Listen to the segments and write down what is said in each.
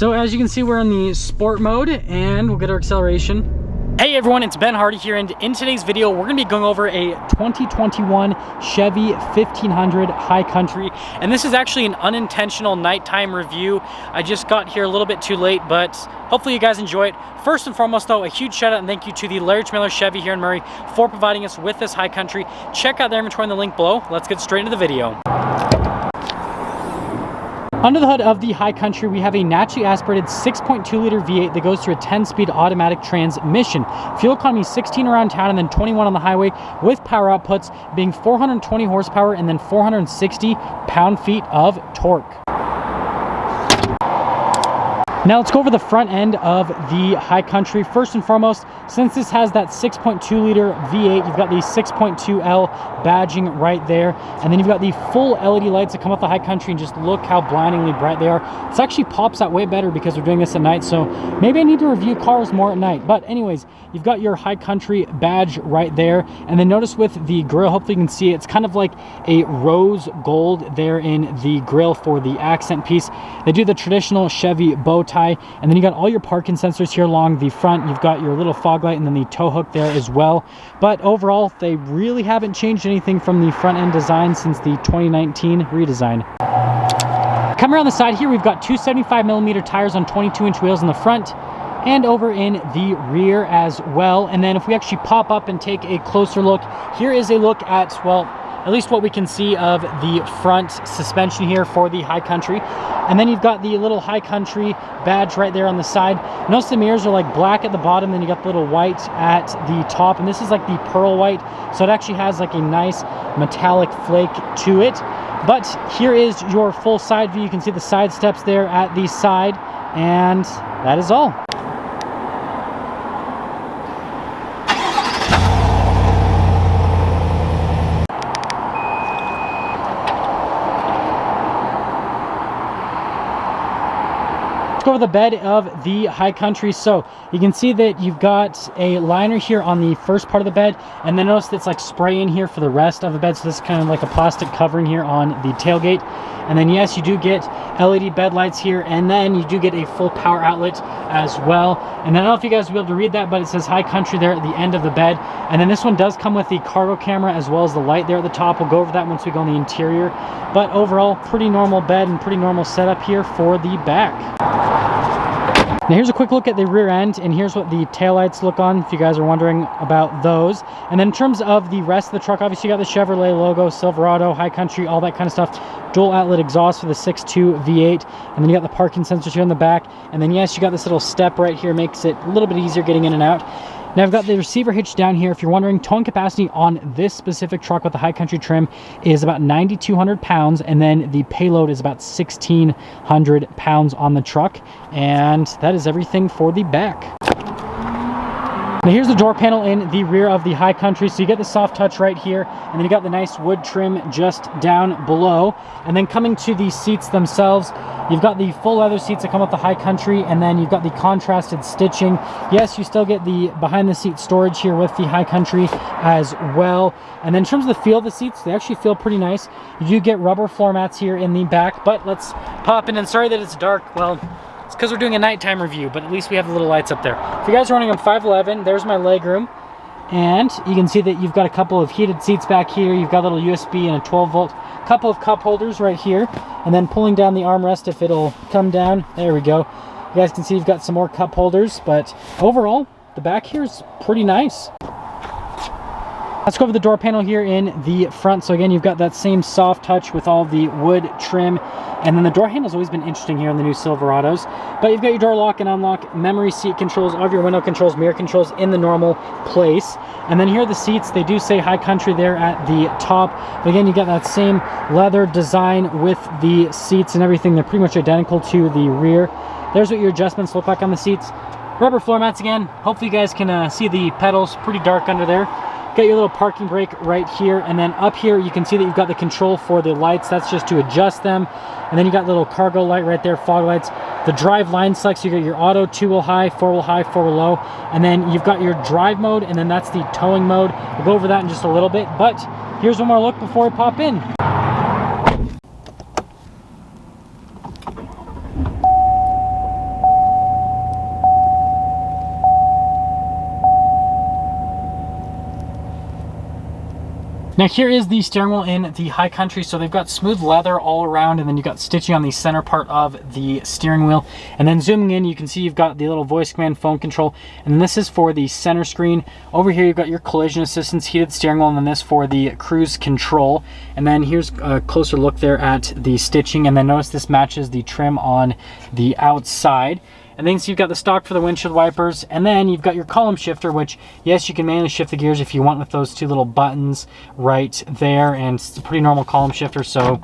So as you can see, we're in the sport mode and we'll get our acceleration. Hey everyone, it's Ben Hardy here, and in today's video we're going to be going over a 2021 Chevy 1500 High Country, and this is actually an unintentional nighttime review. I just got here a little bit too late, but hopefully you guys enjoy it. First and foremost though, a huge shout out and thank you to the Larry Miller Chevy here in Murray for providing us with this High Country. Check out their inventory in the link below. Let's get straight into the video. Under the hood of the High Country, we have a naturally aspirated 6.2 liter V8 that goes through a 10-speed automatic transmission. Fuel economy 16 around town and then 21 on the highway, with power outputs being 420 horsepower and then 460 pound-feet of torque. Now let's go over the front end of the High Country. First and foremost, since this has that 6.2 liter V8, you've got the 6.2L badging right there. And then you've got the full LED lights that come with the High Country, and just look how blindingly bright they are. This actually pops out way better because we're doing this at night, so maybe I need to review cars more at night. But anyways, you've got your High Country badge right there. And then notice with the grille, hopefully you can see, it's kind of like a rose gold there in the grille for the accent piece. They do the traditional Chevy bow tie. And then you got all your parking sensors here along the front. You've got your little fog light and then the tow hook there as well. But overall, they really haven't changed anything from the front end design since the 2019 redesign. Coming around the side here, we've got two 75mm tires on 22-inch wheels in the front and over in the rear as well. And then if we actually pop up and take a closer look, here is a look at, well, at least what we can see of the front suspension here for the High Country. And then you've got the little High Country badge right there on the side. Notice the mirrors are like black at the bottom, then you got the little white at the top, and this is like the pearl white, so it actually has like a nice metallic flake to it. But here is your full side view. You can see the side steps there at the side, and that is all. Let's go over the bed of the High Country. So you can see that you've got a liner here on the first part of the bed, and then notice that's like spray in here for the rest of the bed. So this is kind of like a plastic covering here on the tailgate. And then yes, you do get LED bed lights here, and then you do get a full power outlet as well. And I don't know if you guys will be able to read that, but it says High Country there at the end of the bed. And then this one does come with the cargo camera as well as the light there at the top. We'll go over that once we go on the interior. But overall, pretty normal bed and pretty normal setup here for the back. Now here's a quick look at the rear end, and here's what the taillights look on, if you guys are wondering about those. And then in terms of the rest of the truck, obviously you got the Chevrolet logo, Silverado, High Country, all that kind of stuff. Dual outlet exhaust for the 6.2 V8, and then you got the parking sensors here in the back. And then yes, you got this little step right here, makes it a little bit easier getting in and out. Now I've got the receiver hitch down here. If you're wondering, towing capacity on this specific truck with the High Country trim is about 9,200 pounds, and then the payload is about 1,600 pounds on the truck. And that is everything for the back. Now here's the door panel in the rear of the High Country. So you get the soft touch right here, and then you got the nice wood trim just down below. And then coming to the seats themselves, you've got the full leather seats that come with the High Country, and then you've got the contrasted stitching. Yes, you still get the behind the seat storage here with the High Country as well. And then in terms of the feel of the seats, they actually feel pretty nice. You do get rubber floor mats here in the back, but let's pop in, and sorry that it's dark. Well, it's because we're doing a nighttime review, but at least we have the little lights up there. If you guys are running, I'm 5'11", there's my leg room. And you can see that you've got a couple of heated seats back here. You've got a little USB and a 12-volt, couple of cup holders right here. And then pulling down the armrest, if it'll come down, there we go. You guys can see you've got some more cup holders, but overall, the back here is pretty nice. Let's go over the door panel here in the front. So again, you've got that same soft touch with all the wood trim. And then the door handle's always been interesting here in the new Silverados. But you've got your door lock and unlock, memory seat controls, all of your window controls, mirror controls in the normal place. And then here are the seats. They do say High Country there at the top. But again, you got that same leather design with the seats and everything. They're pretty much identical to the rear. There's what your adjustments look like on the seats. Rubber floor mats again. Hopefully you guys can see the pedals, pretty dark under there. Got your little parking brake right here, and then up here you can see that you've got the control for the lights. That's just to adjust them. And then you got little cargo light right there, fog lights. The drive line selects, you got your auto, 2-wheel high, 4-wheel high, 4-wheel low. And then you've got your drive mode, and then that's the towing mode. We'll go over that in just a little bit, but here's one more look before we pop in. Now here is the steering wheel in the High Country. So they've got smooth leather all around, and then you've got stitching on the center part of the steering wheel. And then zooming in, you can see you've got the little voice command phone control. And then this is for the center screen. Over here, you've got your collision assistance, heated steering wheel, and then this for the cruise control. And then here's a closer look there at the stitching. And then notice this matches the trim on the outside. And then so you've got the stock for the windshield wipers, and then you've got your column shifter, which, yes, you can manually shift the gears if you want with those two little buttons right there, and it's a pretty normal column shifter, so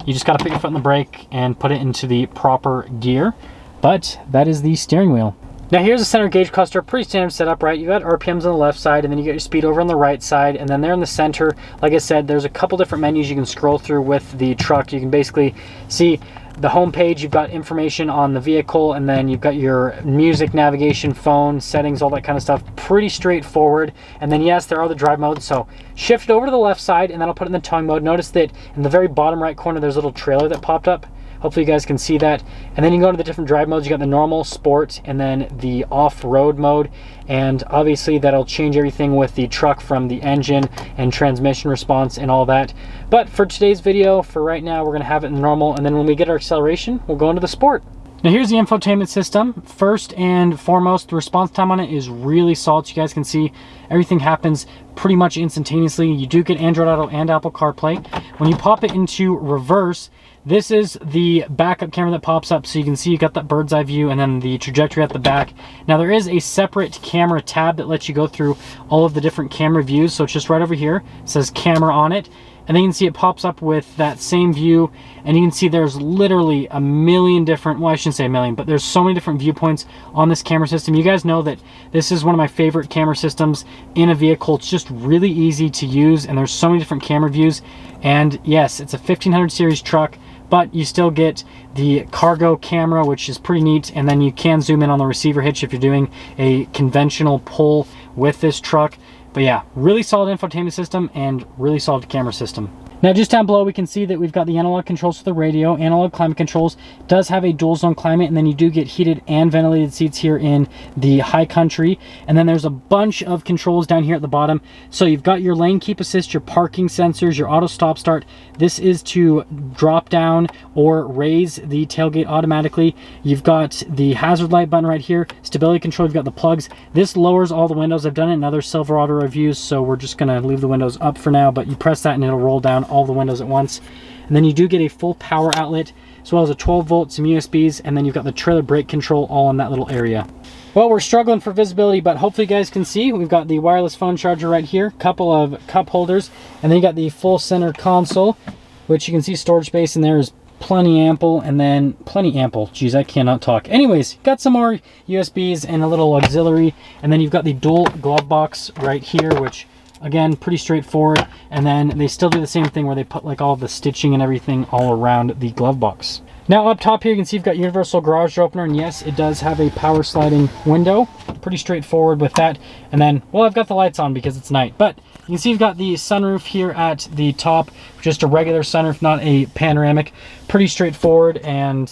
you just got to put your foot on the brake and put it into the proper gear. But that is the steering wheel. Now here's a center gauge cluster, pretty standard setup, right? You got RPMs on the left side, and then you got your speed over on the right side, and then there in the center, like I said, there's a couple different menus you can scroll through with the truck. You can basically see the home page, you've got information on the vehicle, and then you've got your music, navigation, phone, settings, all that kind of stuff. Pretty straightforward. And then yes, there are the drive modes. So shift it over to the left side, and then I'll put it in the towing mode. Notice that in the very bottom right corner, there's a little trailer that popped up. Hopefully you guys can see that. And then you can go to the different drive modes. You got the normal, sport, and then the off-road mode. And obviously that'll change everything with the truck from the engine and transmission response and all that. But for today's video, for right now, we're gonna have it in normal. And then when we get our acceleration, we'll go into the sport. Now here's the infotainment system. First and foremost, the response time on it is really solid. So you guys can see everything happens pretty much instantaneously. You do get Android Auto and Apple CarPlay. When you pop it into reverse, this is the backup camera that pops up, so you can see you got that bird's eye view and then the trajectory at the back. Now there is a separate camera tab that lets you go through all of the different camera views, so it's just right over here. It says camera on it, and then you can see it pops up with that same view, and you can see there's literally a million different, well, I shouldn't say a million, but there's so many different viewpoints on this camera system. You guys know that this is one of my favorite camera systems in a vehicle. It's just really easy to use, and there's so many different camera views. And yes, it's a 1500 series truck, but you still get the cargo camera, which is pretty neat, and then you can zoom in on the receiver hitch if you're doing a conventional pull with this truck. But yeah, really solid infotainment system and really solid camera system. Now just down below, we can see that we've got the analog controls for the radio, analog climate controls. It does have a dual zone climate, and then you do get heated and ventilated seats here in the High Country. And then there's a bunch of controls down here at the bottom. So you've got your lane keep assist, your parking sensors, your auto stop start. This is to drop down or raise the tailgate automatically. You've got the hazard light button right here, stability control, you've got the plugs. This lowers all the windows. I've done it in other Silverado reviews, so we're just gonna leave the windows up for now, but you press that and it'll roll down all the windows at once. And then you do get a full power outlet, as well as a 12 volt, some USBs, and then you've got the trailer brake control all in that little area. Well, we're struggling for visibility, but hopefully you guys can see we've got the wireless phone charger right here, couple of cup holders, and then you got the full center console, which you can see storage space in there is plenty ample, and then plenty ample. Geez, I cannot talk. Anyways, got some more USBs and a little auxiliary, and then you've got the dual glove box right here, which again, pretty straightforward. And then they still do the same thing where they put like all the stitching and everything all around the glove box. Now up top here, you can see you've got universal garage door opener, and yes, it does have a power sliding window. Pretty straightforward with that. And then, well, I've got the lights on because it's night, but you can see you've got the sunroof here at the top, just a regular sunroof, not a panoramic. Pretty straightforward, and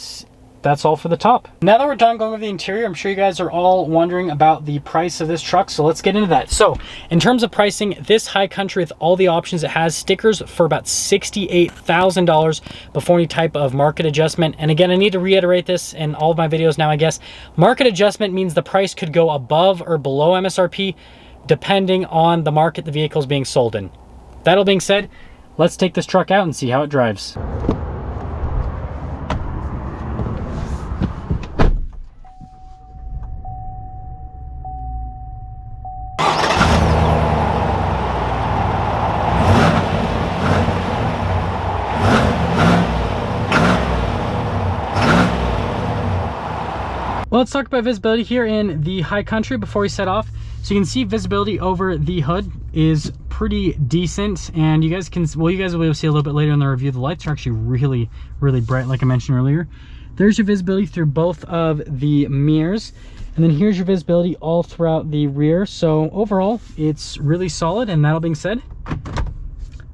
that's all for the top. Now that we're done going over the interior, I'm sure you guys are all wondering about the price of this truck, so let's get into that. So in terms of pricing, this High Country with all the options it has, stickers for about $68,000 before any type of market adjustment. And again, I need to reiterate this in all of my videos now, I guess. Market adjustment means the price could go above or below MSRP depending on the market the vehicle is being sold in. That all being said, let's take this truck out and see how it drives. Well, let's talk about visibility here in the High Country before we set off. So you can see visibility over the hood is pretty decent, and you guys can, well, you guys will be able to see a little bit later in the review. The lights are actually really, really bright, like I mentioned earlier. There's your visibility through both of the mirrors, and then here's your visibility all throughout the rear. So overall, it's really solid, and that all being said,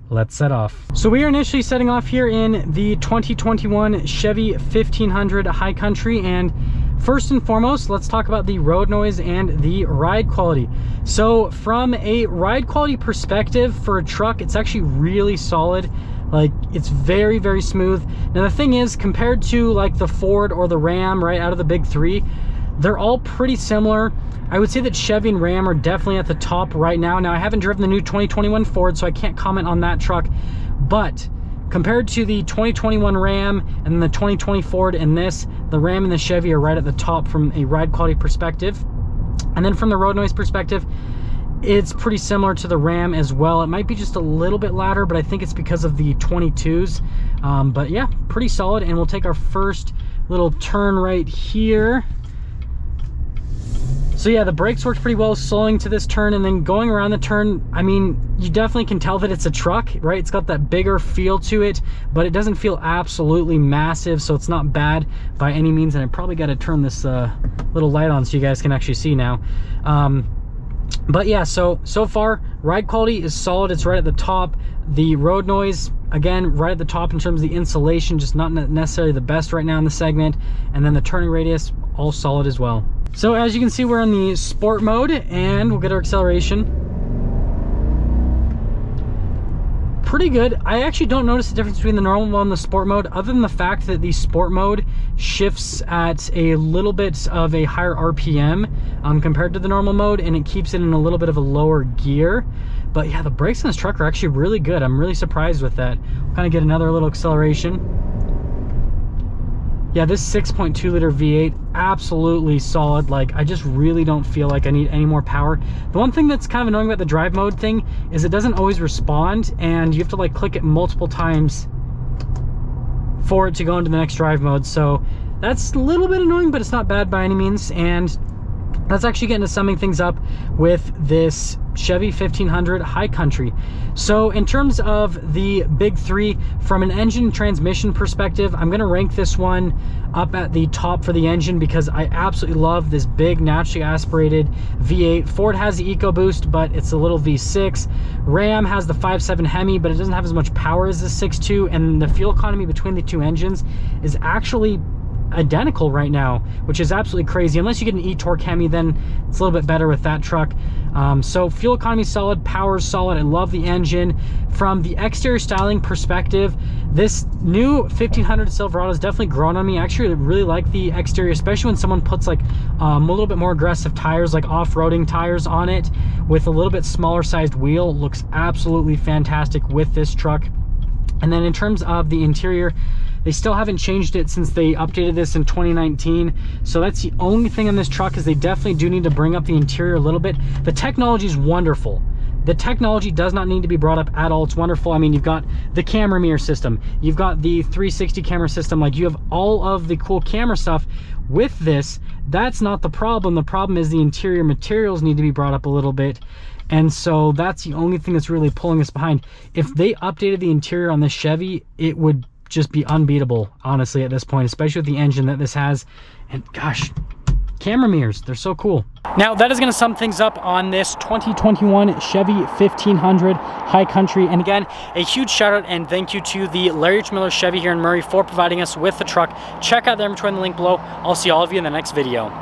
let's set off. So we are initially setting off here in the 2021 Chevy 1500 High Country, and first and foremost, let's talk about the road noise and the ride quality. So from a ride quality perspective for a truck, it's actually really solid. Like, it's very, very smooth. Now the thing is, compared to like the Ford or the Ram, right out of the big three, they're all pretty similar. I would say that Chevy and Ram are definitely at the top right now. Now I haven't driven the new 2021 Ford, so I can't comment on that truck, but compared to the 2021 Ram and the 2020 Ford and this, the Ram and the Chevy are right at the top from a ride quality perspective. And then from the road noise perspective, it's pretty similar to the Ram as well. It might be just a little bit louder, but I think it's because of the 22s. But yeah, pretty solid. And we'll take our first little turn right here. So yeah, the brakes worked pretty well slowing to this turn, and then going around the turn, I mean, you definitely can tell that it's a truck, right? It's got that bigger feel to it, but it doesn't feel absolutely massive, so it's not bad by any means. And I probably got to turn this little light on so you guys can actually see now. But yeah, so far ride quality is solid. It's right at the top. The road noise, again, right at the top in terms of the insulation, just not necessarily the best right now in the segment. And then the turning radius, all solid as well. So as you can see, we're in the sport mode, and we'll get our acceleration. Pretty good. I actually don't notice the difference between the normal mode and the sport mode, other than the fact that the sport mode shifts at a little bit of a higher RPM compared to the normal mode, and it keeps it in a little bit of a lower gear. But yeah, the brakes on this truck are actually really good. I'm really surprised with that. We'll kind of get another little acceleration. Yeah, this 6.2 liter V8, absolutely solid. Like, I just really don't feel like I need any more power. The one thing that's kind of annoying about the drive mode thing is it doesn't always respond, and you have to like click it multiple times for it to go into the next drive mode. So that's a little bit annoying, but it's not bad by any means. And let's actually get into summing things up with this Chevy 1500 High Country. So in terms of the big three, from an engine and transmission perspective, I'm going to rank this one up at the top for the engine because I absolutely love this big naturally aspirated V8. Ford has the EcoBoost, but it's a little V6. Ram has the 5.7 Hemi, but it doesn't have as much power as the 6.2, and the fuel economy between the two engines is actually identical right now, which is absolutely crazy. Unless you get an e-torque Hemi, then it's a little bit better with that truck. So fuel economy is solid, power is solid. I love the engine. From the exterior styling perspective, this new 1500 Silverado has definitely grown on me. I actually really like the exterior, especially when someone puts like a little bit more aggressive tires, like off-roading tires on it with a little bit smaller sized wheel. It looks absolutely fantastic with this truck. And then in terms of the interior, they still haven't changed it since they updated this in 2019. So that's the only thing on this truck, is they definitely do need to bring up the interior a little bit. The technology is wonderful. The technology does not need to be brought up at all. It's wonderful. I mean, you've got the camera mirror system. You've got the 360 camera system. Like, you have all of the cool camera stuff with this. That's not the problem. The problem is the interior materials need to be brought up a little bit. And so that's the only thing that's really pulling us behind. If they updated the interior on this Chevy, it would just be unbeatable, honestly, at this point, especially with the engine that this has. And gosh, camera mirrors, they're so cool. Now that is going to sum things up on this 2021 Chevy 1500 High Country. And again, a huge shout out and thank you to the Larry H. Miller Chevy here in Murray for providing us with the truck. Check out their inventory in the link below. I'll see all of you in the next video.